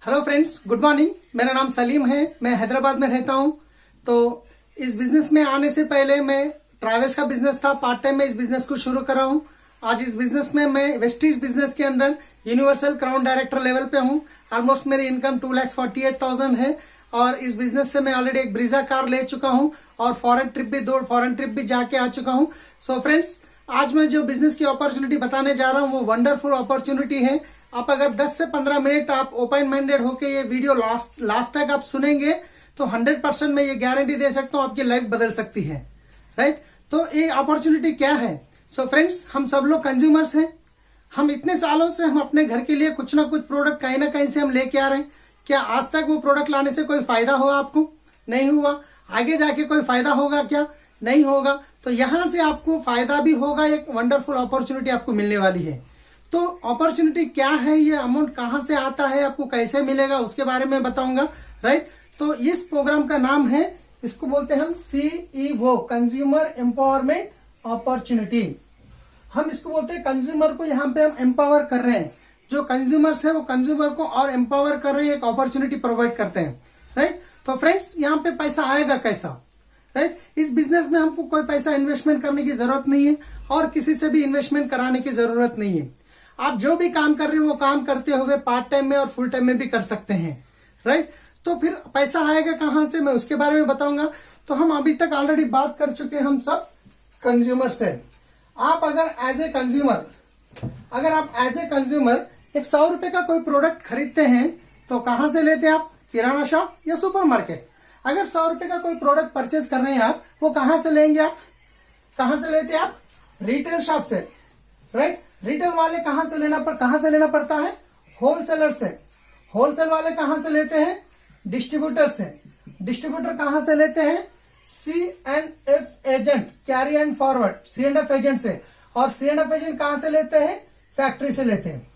Hello friends, good morning. मेरा नाम सलीम है, मैं हैदराबाद में रहता हूं। तो इस बिजनेस में आने से पहले मैं ट्रैवल्स का बिजनेस था, पार्ट टाइम में इस बिजनेस को शुरू कर रहा हूं। आज इस बिजनेस में मैं वेस्टीज बिजनेस के अंदर यूनिवर्सल क्राउन डायरेक्टर लेवल पे हूं। ऑलमोस्ट मेरी इनकम 2,48,000 है और इस बिजनेस से मैं ऑलरेडी एक ब्रीजा कार ले चुका हूं और दो फॉरेन ट्रिप भी जाके आ चुका हूं। सो फ्रेंड्स, आज मैं जो बिजनेस की अपॉर्चुनिटी बताने जा रहा हूं वो वंडरफुल अपॉर्चुनिटी है। आप अगर 10 से 15 मिनट आप ओपन माइंडेड होके ये वीडियो लास्ट तक आप सुनेंगे तो 100% मैं ये गारंटी दे सकता हूँ आपकी लाइफ बदल सकती है। राइट? तो ये अपॉर्चुनिटी क्या है? सो फ्रेंड्स, हम सब लोग कंज्यूमर्स हैं। हम इतने सालों से हम अपने घर के लिए कुछ ना कुछ प्रोडक्ट कहीं ना कहीं से हम लेके आ रहे हैं। क्या आज तक वो प्रोडक्ट लाने से कोई फायदा हुआ आपको? नहीं हुआ। आगे जाके कोई फायदा होगा क्या? नहीं होगा। तो यहां से आपको फायदा भी होगा, एक वंडरफुल अपॉर्चुनिटी आपको मिलने वाली है। तो अपॉर्चुनिटी क्या है, ये अमाउंट कहां से आता है, आपको कैसे मिलेगा, उसके बारे में बताऊंगा। राइट? तो इस प्रोग्राम का नाम है, इसको बोलते हैं हम CEO, कंज्यूमर एम्पावरमेंट अपॉर्चुनिटी। हम इसको बोलते हैं कंज्यूमर को यहाँ पे हम एम्पावर कर रहे हैं। जो कंज्यूमर्स है वो कंज्यूमर को और एम्पावर कर रहे हैं, एक अपॉर्चुनिटी प्रोवाइड करते हैं। राइट? तो फ्रेंड्स, यहाँ पे पैसा आएगा कैसा? राइट? इस बिजनेस में हमको कोई पैसा इन्वेस्टमेंट करने की जरूरत नहीं है और किसी से भी इन्वेस्टमेंट कराने की जरूरत नहीं है। आप जो भी काम कर रहे हो वो काम करते हुए पार्ट टाइम में और फुल टाइम में भी कर सकते हैं। राइट? तो फिर पैसा आएगा कहां से, मैं उसके बारे में बताऊंगा। तो हम अभी तक ऑलरेडी बात कर चुके हैं, हम सब कंज्यूमर से। आप अगर एज ए कंज्यूमर एक 100 रुपए का कोई प्रोडक्ट खरीदते हैं तो कहां से लेते हैं आप? किराना शॉप या सुपरमार्केट। अगर 100 रुपए का कोई प्रोडक्ट परचेज कर रहे हैं आप, वो कहां से लेंगे आप? कहां से लेते हैं आप? रिटेल शॉप से। राइट? रिटेल वाले कहां से लेना पड़ता है? होलसेलर से। होलसेल वाले कहां से लेते हैं? डिस्ट्रीब्यूटर से। डिस्ट्रीब्यूटर कहां से लेते हैं? C&F agent, carry and forward, C&F agent से। और C&F एजेंट कहां से लेते हैं? फैक्ट्री से लेते हैं।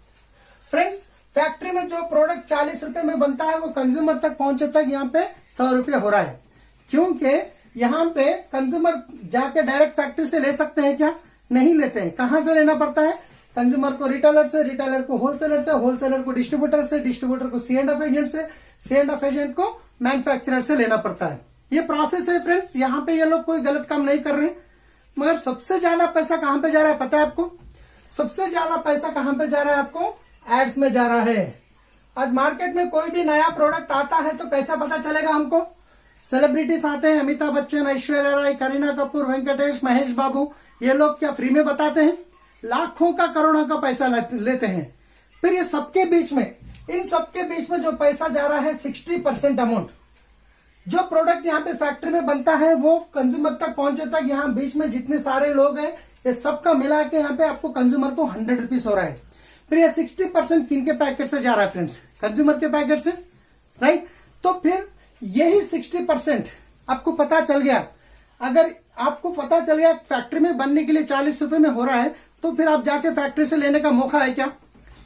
फ्रेंड्स, फैक्ट्री में जो प्रोडक्ट 40 रुपए में बनता है वो कंज्यूमर तक पहुंचे तक यहाँ पे 100 रुपए हो रहा है। क्योंकि यहाँ पे कंज्यूमर जाके डायरेक्ट फैक्ट्री से ले सकते हैं क्या? नहीं लेते हैं। कहां से लेना पड़ता है? कंज्यूमर को रिटेलर से, रिटेलर को होलसेलर से, होलसेलर को डिस्ट्रीब्यूटर से, डिस्ट्रीब्यूटर को C&F एजेंट से, C&F एजेंट को मैन्युफैक्चरर से लेना पड़ता है। ये प्रोसेस है फ्रेंड्स। यहाँ पे ये लोग कोई गलत काम नहीं कर रहे। मगर सबसे ज्यादा पैसा कहां पे जा रहा है पता है आपको? सबसे ज्यादा पैसा कहां पे जा रहा है आपको? एड्स में जा रहा है। आज मार्केट में कोई भी नया प्रोडक्ट आता है तो कैसा पता चलेगा हमको? सेलिब्रिटीज आते हैं, अमिताभ बच्चन, ऐश्वर्या राय, करीना कपूर, वेंकटेश, महेश बाबू, ये लोग क्या फ्री में बताते हैं? लाखों का, करोड़ों का पैसा लेते हैं। फिर ये सबके बीच में, इन सबके बीच में जो पैसा जा रहा है 60% अमाउंट, जो प्रोडक्ट यहाँ पे फैक्ट्री में बनता है वो कंज्यूमर तक पहुंचे तक, यहाँ बीच में जितने सारे लोग हैं ये सबका मिला के यहाँ पे आपको कंज्यूमर को 100 रुपीज हो रहा है। फिर ये 60% किन के पैकेट से जा रहा है फ्रेंड्स? कंज्यूमर के पैकेट से। राइट? तो फिर यही 60% आपको पता चल गया। अगर आपको पता चल गया फैक्ट्री में बनने के लिए 40 रुपए में हो रहा है तो फिर आप जाके फैक्ट्री से लेने का मौका है क्या?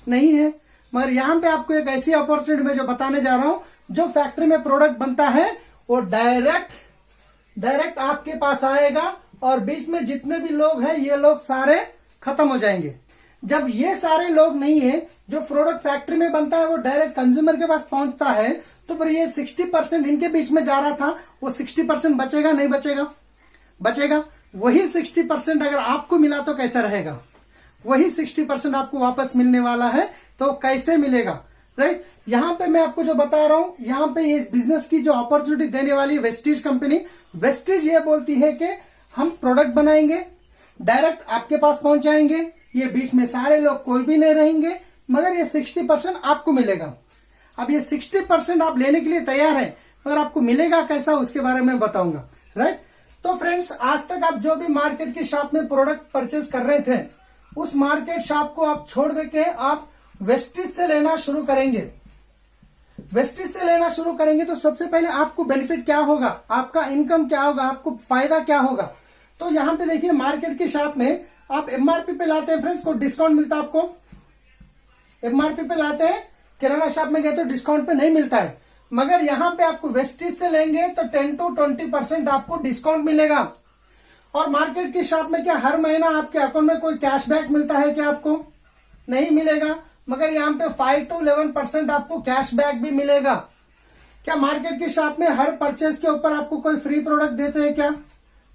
नहीं है। मगर यहाँ पे आपको एक ऐसी अपॉर्चुनिटी में जो बताने जा रहा हूं, जो फैक्ट्री में प्रोडक्ट बनता है वो डायरेक्ट आपके पास आएगा और बीच में जितने भी लोग हैं ये लोग सारे खत्म हो जाएंगे। जब ये सारे लोग नहीं है, जो प्रोडक्ट फैक्ट्री में बनता है वो डायरेक्ट कंज्यूमर के पास पहुंचता है, तो फिर ये 60% इनके बीच में जा रहा था, वो 60% बचेगा नहीं बचेगा? बचेगा। वही 60% अगर आपको मिला तो कैसा रहेगा? वही 60% आपको वापस मिलने वाला है। तो कैसे मिलेगा? राइट? यहां पे मैं आपको जो बता रहा हूं, यहां पे इस बिजनेस की जो अपॉर्चुनिटी देने वाली वेस्टीज कंपनी, वेस्टीज ये बोलती है कि हम प्रोडक्ट बनाएंगे, डायरेक्ट आपके पास पहुंचाएंगे, ये बीच में सारे लोग कोई भी नहीं रहेंगे, मगर ये 60% आपको मिलेगा। अब ये 60% आप लेने के लिए तैयार हैं, मगर आपको मिलेगा कैसा उसके बारे में बताऊंगा। राइट? तो फ्रेंड्स, आज तक आप जो भी मार्केट की शॉप में प्रोडक्ट परचेज कर रहे थे, उस मार्केट शॉप को आप छोड़ देके आप वेस्टीज से लेना शुरू करेंगे। वेस्टीज से लेना शुरू करेंगे तो सबसे पहले आपको बेनिफिट क्या होगा? आपका इनकम क्या होगा? आपको फायदा क्या होगा? तो यहाँ पे देखिए, मार्केट की शॉप में आप MRP पे लाते हैं फ्रेंड्स, को डिस्काउंट मिलता है आपको। MRP पे लाते हैं, किराना शॉप में गए तो डिस्काउंट पे नहीं मिलता है। मगर यहाँ पे आपको वेस्टीज से लेंगे तो 10 to 20% आपको डिस्काउंट मिलेगा। और मार्केट की शॉप में क्या हर महीना आपके अकाउंट में कोई कैशबैक मिलता है क्या? आपको नहीं मिलेगा। मगर यहाँ पे 5 to 11% आपको कैशबैक भी मिलेगा। क्या मार्केट की शॉप में हर परचेज के ऊपर आपको कोई फ्री प्रोडक्ट देते हैं क्या?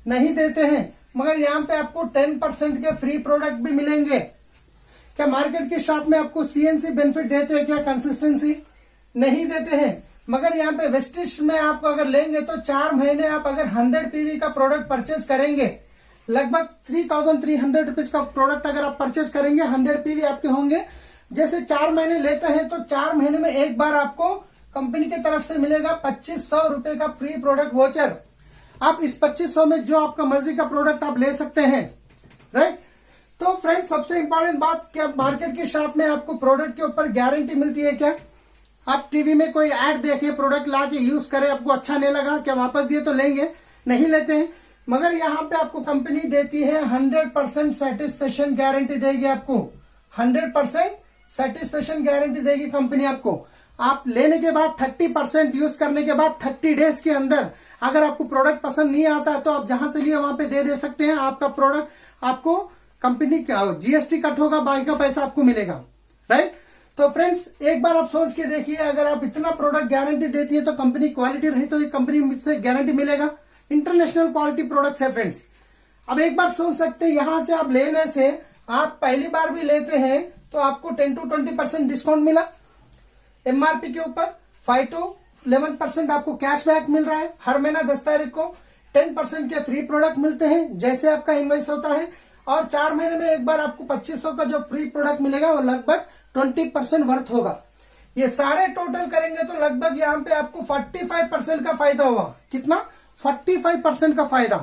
नहीं देते हैं, मगर यहाँ पे आपको 10% के फ्री प्रोडक्ट भी मिलेंगे। क्या मार्केट की शॉप में आपको CNC बेनिफिट देते हैं क्या? कंसिस्टेंसी नहीं देते हैं, मगर यहाँ पे वेस्टिज में आप अगर लेंगे तो 4 महीने आप अगर 100 PV का प्रोडक्ट परचेज करेंगे, लगभग 3,300 रुपीज का प्रोडक्ट अगर आप परचेज करेंगे 100 PV आपके होंगे। जैसे 4 महीने लेते हैं तो 4 महीने में एक बार आपको कंपनी की तरफ से मिलेगा 2500 रुपए का फ्री प्रोडक्ट वोचर। आप इस 2500 में जो आपका मर्जी का प्रोडक्ट आप ले सकते हैं, राइट। तो फ्रेंड्स, सबसे इंपॉर्टेंट बात, क्या मार्केट की शॉप में आपको प्रोडक्ट के ऊपर गारंटी मिलती है क्या? आप टीवी में कोई ऐड देखें, प्रोडक्ट ला के यूज करें, आपको अच्छा नहीं लगा, क्या वापस दिए तो लेंगे? नहीं लेते हैं। मगर यहाँ पे आपको कंपनी देती है 100% सेटिस्फेक्शन गारंटी देगी आपको, 100% सेटिस्फेक्शन गारंटी देगी कंपनी आपको। आप लेने के बाद 30% यूज करने के बाद 30 डेज के अंदर अगर आपको प्रोडक्ट पसंद नहीं आता है तो आप जहां से लिए वहां पे दे सकते हैं। आपका प्रोडक्ट आपको कंपनी का GST कट होगा, बाकी का पैसा आपको मिलेगा, राइट। तो फ्रेंड्स, एक बार आप सोच के देखिए, अगर आप इतना प्रोडक्ट गारंटी देती है तो कंपनी क्वालिटी रही तो ये कंपनी से गारंटी मिलेगा। इंटरनेशनल क्वालिटी प्रोडक्ट्स है फ्रेंड्स। अब एक बार सोच सकते हैं, यहां से आप लेने से आप पहली बार भी लेते हैं तो आपको 10 to 20% डिस्काउंट मिला MRP के ऊपर, 5 to 11% आपको कैशबैक मिल रहा है। हर महीना 10 तारीख को 10% के फ्री प्रोडक्ट मिलते हैं जैसे आपका इनवॉइस होता है, और 4 महीने में एक बार आपको 2500 का जो फ्री प्रोडक्ट मिलेगा वो लगभग 20% वर्थ होगा। ये सारे टोटल करेंगे तो लगभग यहाँ पे आपको 45% का फायदा हुआ। कितना? 45% का फायदा।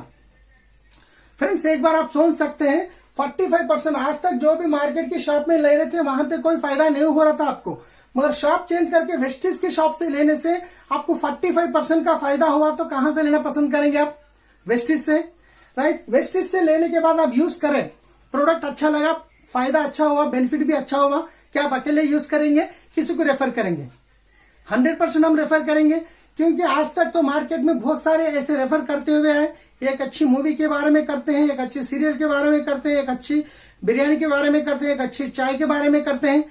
फ्रेंड्स, एक बार आप सोच सकते हैं 45%। आज तक जो भी मार्केट की शॉप में ले रहे थे वहां पे कोई फायदा नहीं हो रहा था आपको, मगर शॉप चेंज करके वेस्टिज की शॉप से लेने से आपको 45% का फायदा हुआ। तो कहां से लेना पसंद करेंगे आप? वेस्टिज से, राइट। वेस्टिज से लेने के बाद आप यूज करें, प्रोडक्ट अच्छा लगा, फायदा अच्छा हुआ, बेनिफिट भी अच्छा हुआ, क्या आप अकेले यूज करेंगे? किसी को रेफर करेंगे? 100% हम रेफर करेंगे, क्योंकि आज तक तो मार्केट में बहुत सारे ऐसे रेफर करते हुए हैं। एक अच्छी मूवी के बारे में करते हैं, एक अच्छे सीरियल के बारे में करते हैं, एक अच्छी बिरयानी के बारे में करते हैं, एक अच्छी चाय के बारे में करते हैं,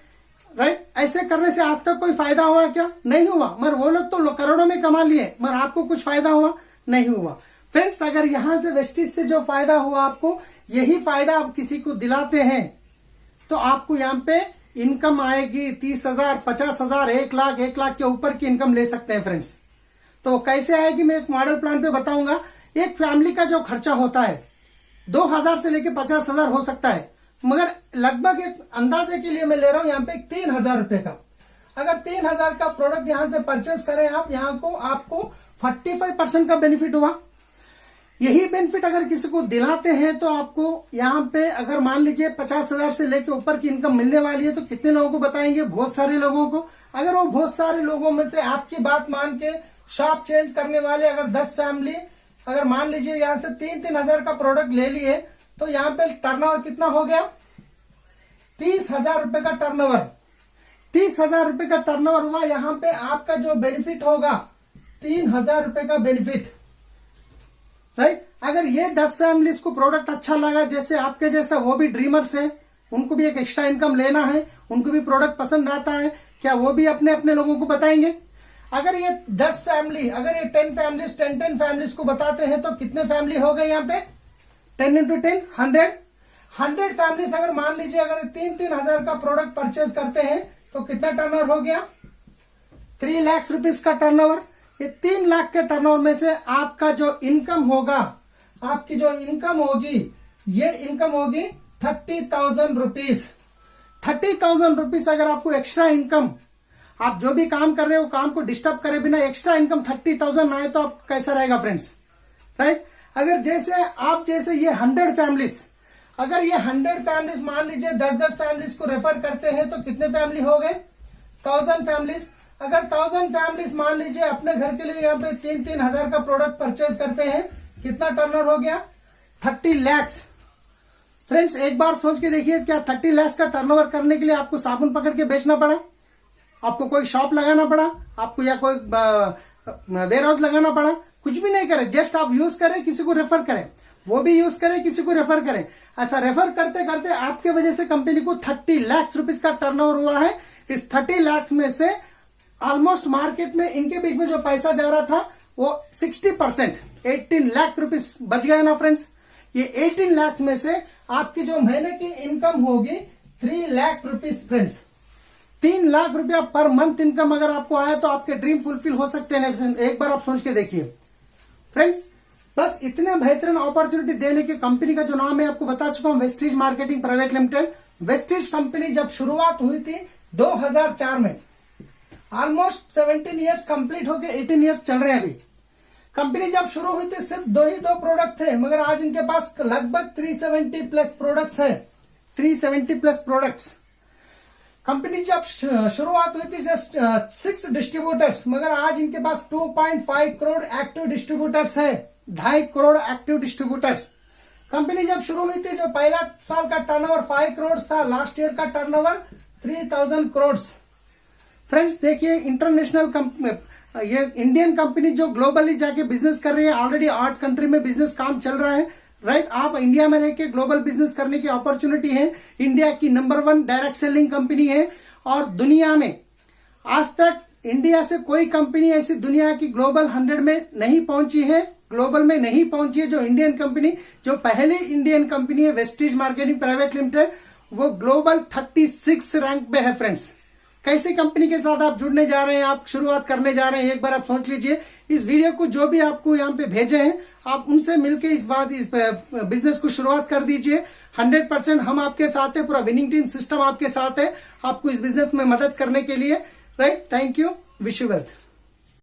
राइट। ऐसे करने से आज तक कोई फायदा हुआ क्या? नहीं हुआ। मगर वो लोग तो करोड़ों में कमा लिए, मगर आपको कुछ फायदा हुआ? नहीं हुआ। फ्रेंड्स, अगर यहां से वेस्टिज से जो फायदा हुआ आपको, यही फायदा आप किसी को दिलाते हैं तो आपको यहाँ पे इनकम आएगी 30,000, 50,000, 1,00,000 के ऊपर की इनकम ले सकते हैं फ्रेंड्स। तो कैसे आएगी मैं एक मॉडल प्लान पे बताऊंगा। एक फैमिली का जो खर्चा होता है 2,000 से लेके 50,000 हो सकता है, मगर लगभग एक अंदाजे के लिए मैं ले रहा हूं यहाँ पे 3,000 रुपए का। अगर 3,000 का प्रोडक्ट यहां से परचेस करें आप, यहाँ को आपको 45% का बेनिफिट हुआ। यही बेनिफिट अगर किसी को दिलाते हैं तो आपको यहाँ पे अगर मान लीजिए 50,000 से लेके ऊपर की इनकम मिलने वाली है तो कितने लोगों को बताएंगे? बहुत सारे लोगों को। अगर वो बहुत सारे लोगों में से आपकी बात मान के शॉप चेंज करने वाले अगर 10 फैमिली अगर मान लीजिए यहाँ से 3-3 हजार का प्रोडक्ट ले लिए तो यहाँ पे टर्नओवर कितना हो गया? 30,000 रुपए का टर्नओवर। 30,000 रुपए का टर्नओवर हुआ। यहाँ पे आपका जो बेनिफिट होगा 3,000 रुपए का बेनिफिट, राइट। अगर ये 10 फैमिलीज को प्रोडक्ट अच्छा लगा, जैसे आपके जैसा वो भी ड्रीमर्स है, उनको भी एक एक्स्ट्रा इनकम लेना है, उनको भी प्रोडक्ट पसंद आता है, क्या वो भी अपने अपने लोगों को बताएंगे? अगर ये 10 फैमिली, अगर ये 10 फैमिलीज 10 फैमिलीज को बताते हैं तो कितने फैमिली हो गए यहाँ पे? 10 into 10 100 फैमिलीज। अगर मान लीजिए अगर 3-3 हजार का प्रोडक्ट परचेज करते हैं तो कितना टर्नओवर हो गया? 3 लाख रुपीज का टर्नओवर। ये 3 लाख के टर्नओवर में से आपका जो इनकम होगा, आपकी जो इनकम होगी, ये इनकम होगी 30,000 रुपीज। 30,000 रुपीज अगर आपको एक्स्ट्रा इनकम, आप जो भी काम कर रहे हो काम को डिस्टर्ब करे बिना एक्स्ट्रा इनकम 30,000 आए तो आप कैसा रहेगा फ्रेंड्स, राइट। अगर जैसे ये 100 फैमिलीज, अगर ये 100 फैमिलीज मान लीजिए 10-10 फैमिलीज को रेफर करते हैं तो कितने फैमिली हो गए? 1,000 फैमिलीज। अगर 1,000 फैमिलीज मान लीजिए अपने घर के लिए यहाँ पे 3-3 हजार का प्रोडक्ट परचेज करते हैं, कितना टर्नओवर हो गया? 30 लाख। फ्रेंड्स, एक बार सोच के देखिए, क्या 30 लाख का टर्नओवर करने के लिए आपको साबुन पकड़ के बेचना पड़ा? आपको कोई शॉप लगाना पड़ा? आपको या कोई वेयर हाउस लगाना पड़ा? कुछ भी नहीं करे, जस्ट आप यूज करें, किसी को रेफर करें। वो भी यूज करें, किसी को रेफर करें। ऐसा रेफर करते करते आपके वजह से कंपनी को 30 लाख रुपीज का टर्नओवर हुआ है। इस 30 लाख में से ऑलमोस्ट मार्केट में इनके बीच में जो पैसा जा रहा था वो 60% 18 लाख रुपीज बच गया ना फ्रेंड्स। ये 18 लाख में से आपकी जो महीने की इनकम होगी 3 लाख रुपीज फ्रेंड्स। 3 लाख रुपया पर मंथ इनकम अगर आपको आया तो आपके ड्रीम फुलफिल हो सकते हैं। एक बार आप सोच के देखिए फ्रेंड्स। बस इतने बेहतरीन अपॉर्चुनिटी देने की कंपनी का जो नाम है आपको बता चुका हूं, Vestige marketing private limited. Vestige company जब शुरुआत हुई थी 2004 में, ऑलमोस्ट 17 ईयर्स कंप्लीट होके 18 ईयर्स चल रहे हैं अभी। कंपनी जब शुरू हुई थी सिर्फ दो प्रोडक्ट थे, मगर आज इनके पास लगभग 370 प्लस प्रोडक्ट्स है। 370 प्लस प्रोडक्ट्स। कंपनी जब शुरुआत हुई थी जस्ट 6 डिस्ट्रीब्यूटर्स, मगर आज इनके पास 2.5 करोड़ एक्टिव डिस्ट्रीब्यूटर्स है। 2.5 करोड़ एक्टिव डिस्ट्रीब्यूटर्स। कंपनी जब शुरू हुई थी जो पहला साल का टर्नओवर 5 करोड़ था, लास्ट ईयर का टर्नओवर 3000 करोड़। फ्रेंड्स देखिए, इंटरनेशनल कंपनी, ये इंडियन कंपनी जो ग्लोबली जाके बिजनेस कर रही है, ऑलरेडी 8 कंट्री में बिजनेस काम चल रहा है, राइट। आप इंडिया में रह के ग्लोबल बिजनेस करने की अपॉर्चुनिटी है। इंडिया की नंबर 1 डायरेक्ट सेलिंग कंपनी है और दुनिया में आज तक इंडिया से कोई कंपनी ऐसी दुनिया की ग्लोबल 100 में नहीं पहुंची है, ग्लोबल में नहीं पहुंची है। जो इंडियन कंपनी, जो पहली इंडियन कंपनी है वेस्टीज मार्केटिंग प्राइवेट लिमिटेड, वो ग्लोबल 36 रैंक पे है फ्रेंड्स। कैसी कंपनी के साथ आप जुड़ने जा रहे हैं, आप शुरुआत करने जा रहे हैं, एक बार आप सोच लीजिए। इस वीडियो को जो भी आपको यहाँ पे भेजे हैं, आप उनसे मिलके इस बिजनेस को शुरुआत कर दीजिए। 100% हम आपके साथ हैं, पूरा विनिंग टीम सिस्टम आपके साथ है आपको इस बिजनेस में मदद करने के लिए, right. Thank you, wish you wealth.